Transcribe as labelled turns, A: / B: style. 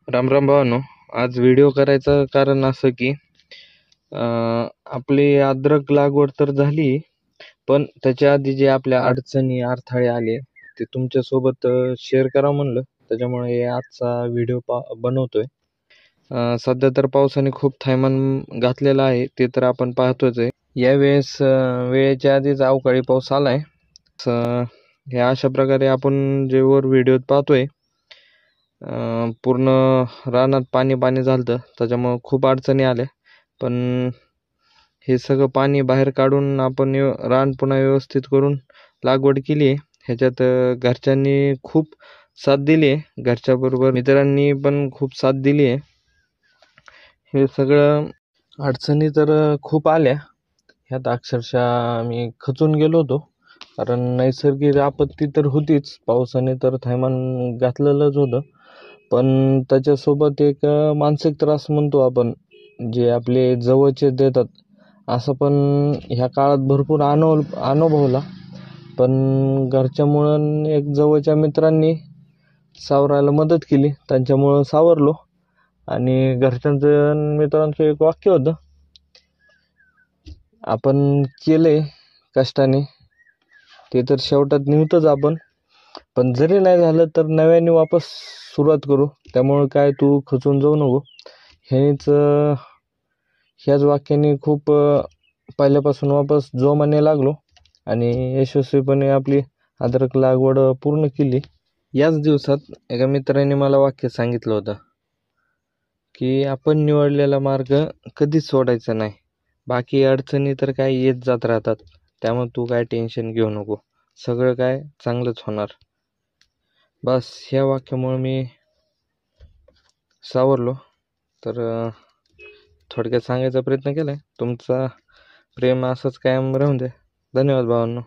A: राम राम भावांनो. आज व्हिडिओ करायचं कारण असं की आपली अद्रक लागवड तर झाली, पण त्याच्या आधी जे आपल्या अडचणी अडथळे आले ते तुमच्या सोबत शेअर करावं म्हणलं. त्याच्यामुळे आजचा व्हिडिओ बनवतोय. सध्या तर पावसाने खूप थैमान घातलेलं आहे, ते तर आपण पाहतोच आहे. यावेळेस वेळेच्या आधीच अवकाळी पाऊस आलाय. हे अशा प्रकारे आपण जे वर व्हिडिओत पाहतोय पूर्ण रानात पाणी पाणी झालं, त्याच्यामुळं खूप अडचणी आल्या. पण हे सगळं पाणी बाहेर काढून आपण रान पुन्हा व्यवस्थित करून लागवड केली आहे. ह्याच्यात घरच्यांनी खूप साथ दिली आहे, घरच्याबरोबर मित्रांनी पण खूप साथ दिली आहे. हे सगळं अडचणी तर खूप आल्या, ह्यात अक्षरशः मी खचून गेलो होतो. कारण नैसर्गिक आपत्ती तर होतीच, पावसाने तर थैमान घातलेलंच होतं. पण त्याच्यासोबत एक मानसिक त्रास म्हणतो आपण, जे आपले जवळचे देतात, असं पण ह्या काळात भरपूर अनुभवला. पण घरच्यामुळं एक जवळच्या मित्रांनी सावरायला मदत केली, त्यांच्यामुळं सावरलो. आणि घरच्यांचं मित्रांचं एक वाक्य होतं, आपण केले कष्टाने ते तर शेवटात निघतच आपण, पण जरी नाही झालं तर नव्याने वापस सुरुवात करू. त्यामुळे काय तू खचून जाऊ नको. ह्याच वाक्याने खूप पहिल्यापासून वापस जोमाने लागलो आणि यशस्वीपणे आपली अद्रक लागवड पूर्ण केली. याच दिवसात एका मित्राने मला वाक्य सांगितलं होतं की आपण निवडलेला मार्ग कधीच सोडायचा नाही. बाकी अडचणी तर काय येत जात राहतात, त्यामुळे तू काय टेन्शन घेऊ नको, सगळं काय चांगलंच होणार. बस ह्या वाक्यामुळे मी सावरलो. तर थोडक्यात सांगायचा प्रयत्न केलाय. तुमचा प्रेम असंच कायम राहून दे. धन्यवाद भावांनो.